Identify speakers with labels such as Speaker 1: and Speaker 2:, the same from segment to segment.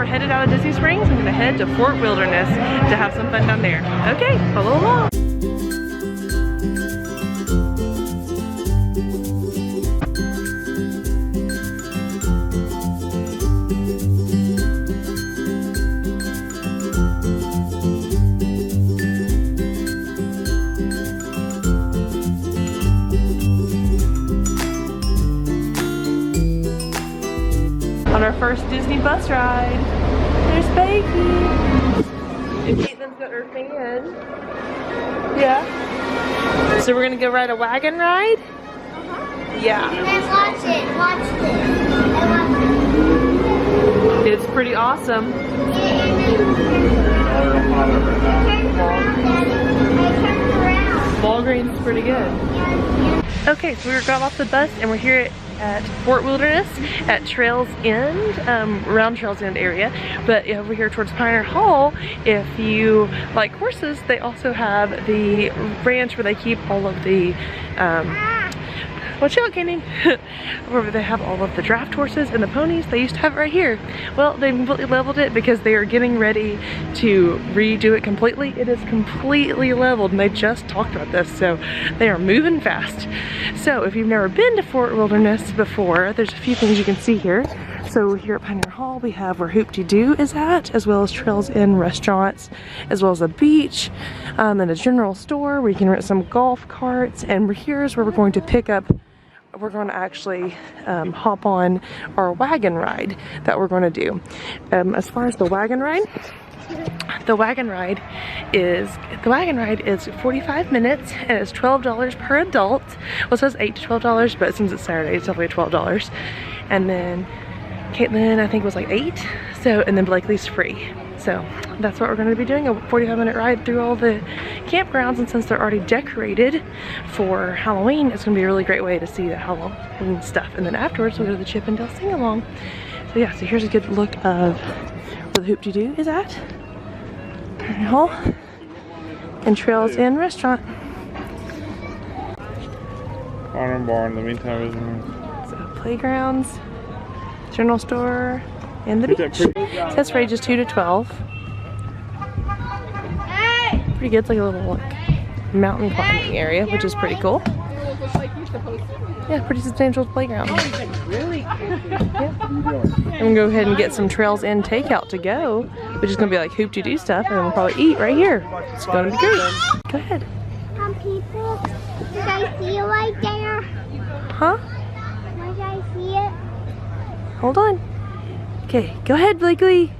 Speaker 1: we're headed out of Disney Springs. I'm gonna head to Fort Wilderness to have some fun down there. Okay, follow along. On our first Disney bus ride. There's Becky. And Caitlin's got her fan. Yeah. So we're gonna go ride a wagon ride? Yeah.
Speaker 2: And then watch it.
Speaker 1: It's pretty awesome. Walgreens is pretty good. Okay, so we got off the bus and we're here at Fort Wilderness at Trails End, around Trails End area. But over here towards Pioneer Hall, if you like horses, they also have the ranch where they keep all of the watch out, Candy. Where they have all of the draft horses and the ponies. They used to have it right here. Well, they completely leveled it because they are getting ready to redo it completely. It is completely leveled and they just talked about this, so they are moving fast. So if you've never been to Fort Wilderness before, there's a few things you can see here. So here at Pioneer Hall, we have where Hoop-Dee-Doo is at, as well as Trails End restaurants, as well as a beach, and a general store where you can rent some golf carts. And here's where we're going to pick up. We're going to actually hop on our wagon ride that we're going to do. As far as the wagon ride is 45 minutes and it's $12 per adult. Well, it says $8 to $12, but since it's Saturday, it's definitely $12. And then Caitlin, I think, was like $8. So, and then Blakely's free. So that's what we're going to be doing, a 45-minute ride through all the campgrounds. And since they're already decorated for Halloween, it's going to be a really great way to see the Halloween stuff. And then afterwards, we'll go to the Chip and Dale sing-along. So yeah, so here's a good look of where the Hoop-Dee-Doo is at. Pioneer Hall and Trails End restaurant.
Speaker 3: Iron Bar in the meantime, isn't it?
Speaker 1: So playgrounds, general store, and the beach. That's for ages 2 to 12. Pretty good. It's like a little mountain climbing area, which is pretty cool. Yeah, pretty substantial playground. Yeah. I'm gonna go ahead and get some Trails End takeout to go, which is gonna be like Hoop-Dee-Doo stuff, and then we'll probably eat right here. It's gonna be great. Go ahead.
Speaker 2: People, did I see it right there?
Speaker 1: Huh?
Speaker 2: Did I see it?
Speaker 1: Hold on. Okay, go ahead, Blakely.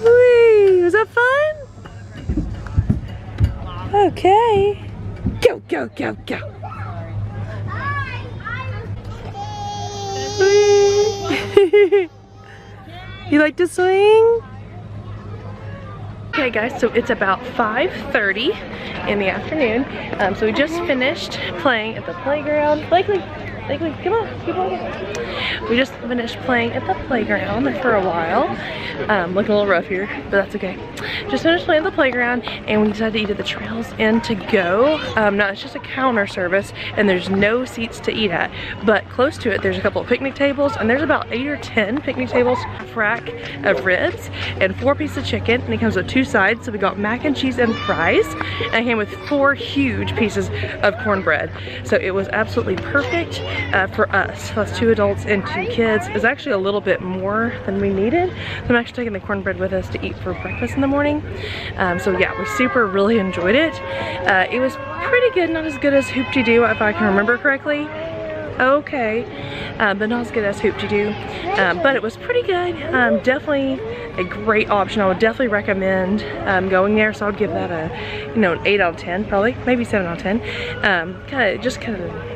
Speaker 1: Whee! Was that fun? Okay. Go, go, go, go. Whee! You like to swing? Okay guys, so it's about 5:30 in the afternoon. So we just finished playing at the playground. Blakely, come on, keep on. We just finished playing at the playground for a while. Looking a little rough here, but that's okay. Just finished playing at the playground and we decided to eat at the Trails End to go. Now it's just a counter service and there's no seats to eat at, but close to it there's a couple of picnic tables and there's about 8 or 10 picnic tables, a rack of ribs and 4 pieces of chicken, and it comes with 2 sides. So we got mac and cheese and fries, and it came with 4 huge pieces of cornbread. So it was absolutely perfect for us. So that's 2 adults and 2 kids. It was actually a little bit more than we needed. So I'm actually taking the cornbread with us to eat for breakfast in the morning. So yeah, we really enjoyed it. It was pretty good, not as good as Hoop-Dee-Doo if I can remember correctly. Okay, but not as good as Hoop-Dee-Doo. But it was pretty good. Definitely a great option. I would definitely recommend going there. So I would give that a, an 8 out of 10 probably, maybe 7 out of 10.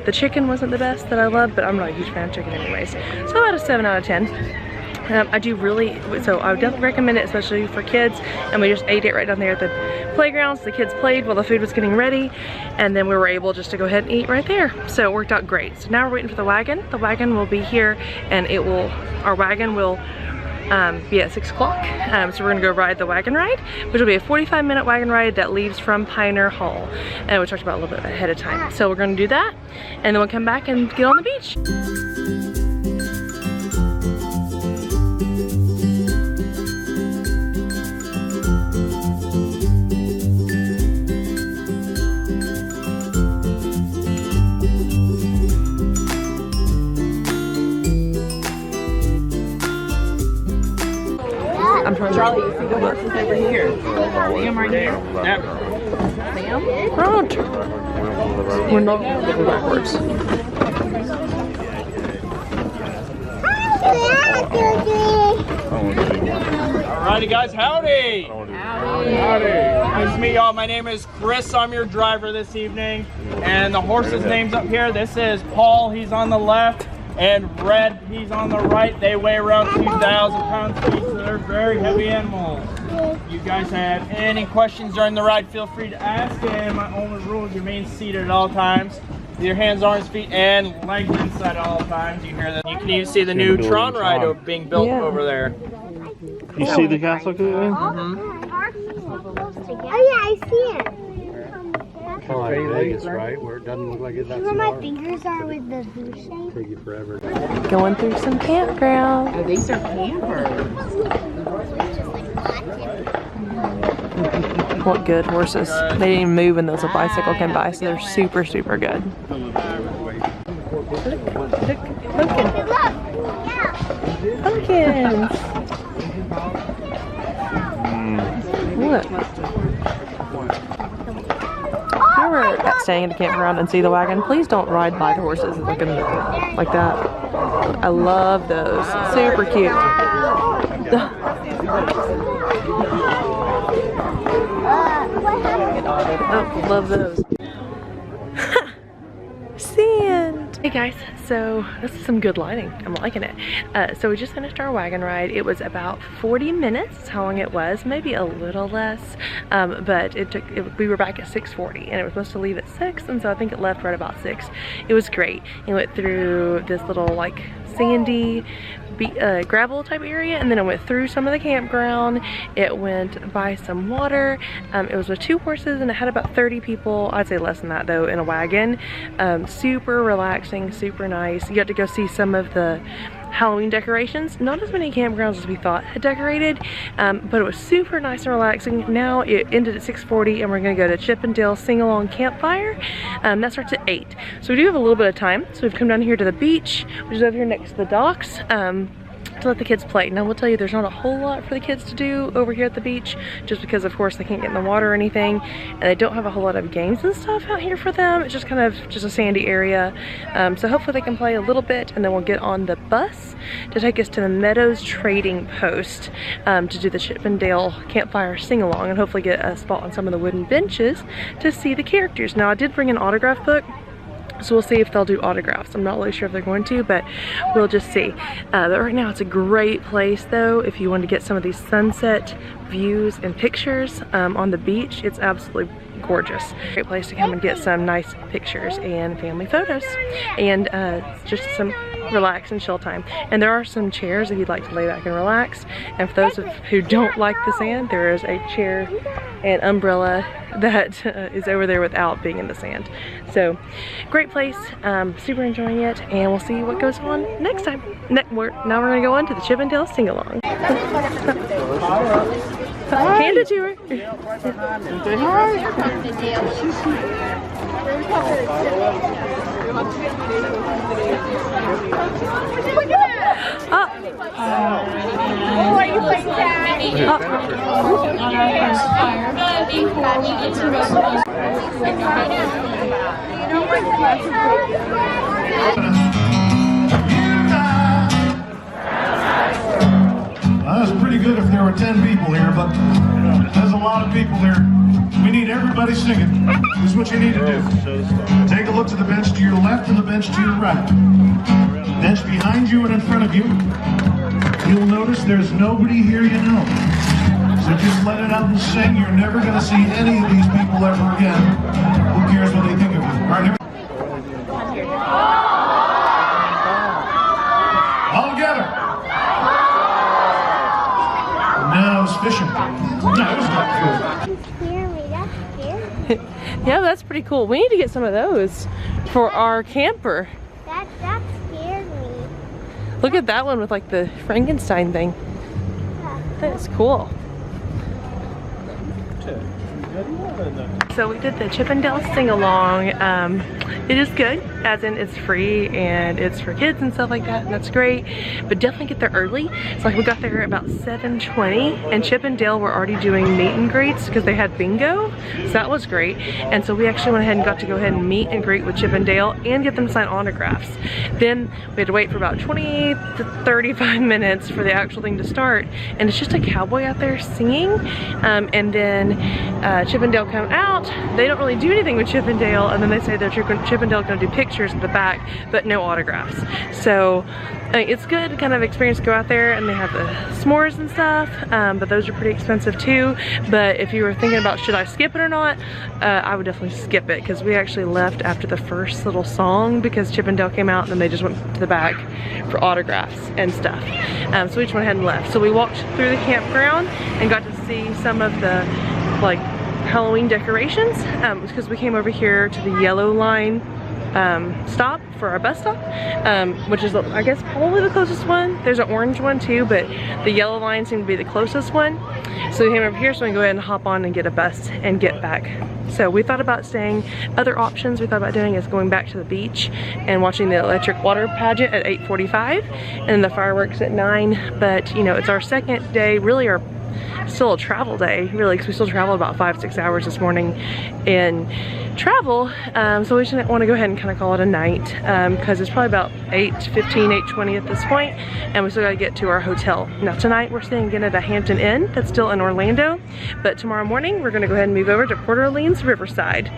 Speaker 1: The chicken wasn't the best that I love, but I'm not a huge fan of chicken anyways. So about a 7 out of 10. So I would definitely recommend it, especially for kids. And we just ate it right down there at the playgrounds. The kids played while the food was getting ready, and then we were able just to go ahead and eat right there. So it worked out great. So now we're waiting for the wagon. The wagon will be here, and our wagon will Yeah, 6 o'clock. So we're gonna go ride the wagon ride, which will be a 45-minute wagon ride that leaves from Pioneer Hall. And we talked about a little bit ahead of time. So we're gonna do that, and then we'll come back and get on the beach. I'm trying to Charlie, you see the horses over here? Sam right here. Yep. Sam? Right. We're not going backwards.
Speaker 4: Alrighty guys, howdy! Howdy! Nice to meet y'all. My name is Chris. I'm your driver this evening. And the horse's name's up here. This is Paul, he's on the left. And Red, he's on the right. They weigh around 2,000 pounds each, so they're very heavy animals. If you guys have any questions during the ride, feel free to ask. And my only rule is remain seated at all times. Your hands, arms, feet, and legs inside at all times. You hear that? You can even see the new Tron ride being built over there.
Speaker 3: You see the castle?
Speaker 2: Oh yeah, I see it.
Speaker 5: Kind of like Vegas, right? Where it doesn't look like it's that
Speaker 2: See where my fingers are with the V shape?
Speaker 5: Take you forever.
Speaker 1: Going through some campground.
Speaker 6: Oh, these are campers.
Speaker 1: What good horses. They didn't even move when those a bicycle came by, so they're super, super good. Pumpkins! Look. If you were staying at the campground and see the wagon, please don't ride by the horses like that. I love those. Super cute. Oh, love those. Sand! Hey guys, so this is some good lighting. I'm liking it. So we just finished our wagon ride. It was about 40 minutes, that's how long it was, maybe a little less. But we were back at 6:40 and it was supposed to leave at 6, and so I think it left right about 6. It was great. It went through this little like sandy gravel type area, and then it went through some of the campground. It went by some water. It was with 2 horses and it had about 30 people. I'd say less than that though, in a wagon. Super relaxing, super nice. You got to go see some of the Halloween decorations. Not as many campgrounds as we thought had decorated, but it was super nice and relaxing. Now it ended at 6:40 and we're gonna go to Chippendale Sing-Along Campfire. That starts at 8. So we do have a little bit of time. So we've come down here to the beach, which is over here next to the docks. To let the kids play. Now, I will tell you, there's not a whole lot for the kids to do over here at the beach, just because of course they can't get in the water or anything, and they don't have a whole lot of games and stuff out here for them. It's just kind of just a sandy area. So hopefully they can play a little bit, and then we'll get on the bus to take us to the Meadows Trading Post to do the Chippendale Campfire Sing-Along, and hopefully get a spot on some of the wooden benches to see the characters. Now, I did bring an autograph book, so we'll see if they'll do autographs. I'm not really sure if they're going to, but we'll just see. But right now it's a great place though if you want to get some of these sunset views and pictures on the beach. It's absolutely gorgeous. Great place to come and get some nice pictures and family photos, and just some relax and chill time. And there are some chairs if you'd like to lay back and relax. And for those who don't like the sand, there is a chair and umbrella that is over there without being in the sand. So great place, super enjoying it, and we'll see what goes on next time. Now we're gonna go on to the Chippendale Sing-Along. Hand it to her.
Speaker 7: That's pretty good if there were 10 people here, but there's a lot of people here. We need everybody singing. This is what you need to do. Take a look to the bench to your left and the bench to your right. Bench behind you and in front of you. You'll notice there's nobody here you know. So just let it out and sing. You're never going to see any of these people ever again. Who cares what they think of you? All right, here. All together. fishing. No, it was not good.
Speaker 2: You scare me. That's scary.
Speaker 1: Yeah, that's pretty cool. We need to get some of those for our camper.
Speaker 2: That scared me.
Speaker 1: Look at that one with like the Frankenstein thing. That is cool. So we did the Chippendale sing-along. It is good, as in it's free and it's for kids and stuff like that, and that's great. But definitely get there early. It's like we got there about 7:20, and Chippendale were already doing meet and greets because they had bingo, so that was great. And so we actually went ahead and got to go ahead and meet and greet with Chippendale and get them to sign autographs. Then we had to wait for about 20 to 35 minutes for the actual thing to start, and it's just a cowboy out there singing. And then Chippendale come out. They don't really do anything with Chippendale, and then they say that Chippendale gonna do pictures at the back, but no autographs. So it's good kind of experience to go out there, and they have the s'mores and stuff, but those are pretty expensive too. But if you were thinking about should I skip it or not, I would definitely skip it, because we actually left after the first little song because Chippendale came out, and then they just went to the back for autographs and stuff. So we just went ahead and left. So we walked through the campground and got to see some of the like Halloween decorations, because we came over here to the yellow line stop for our bus stop, which is I guess probably the closest one. There's an orange one too, but the yellow line seemed to be the closest one. So we came over here, so we can go ahead and hop on and get a bus and get back. So we thought about staying. Other options we thought about doing is going back to the beach and watching the electric water pageant at 8:45 and the fireworks at 9. But you know, it's our second day, really our still a travel day, really, because we still traveled about 5-6 hours this morning in travel. So we just want to go ahead and kind of call it a night, because it's probably about 8:15, 8:20 at this point, and we still got to get to our hotel. Now tonight we're staying again at a Hampton Inn that's still in Orlando, but tomorrow morning we're going to go ahead and move over to Port Orleans Riverside.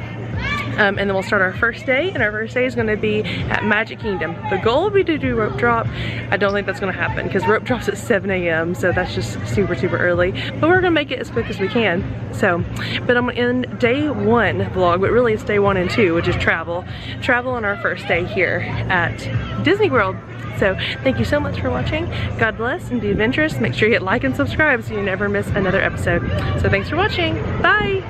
Speaker 1: And then we'll start our first day, and our first day is going to be at Magic Kingdom. The goal will be to do rope drop. I don't think that's going to happen because rope drop's at 7 a.m. so that's just super early, but we're going to make it as quick as we can. So, but I'm going to end day 1 vlog, but really it's day 1 and 2, which is travel on our first day here at Disney World. So thank you so much for watching. God bless and be adventurous. Make sure you hit like and subscribe so you never miss another episode. So thanks for watching. Bye.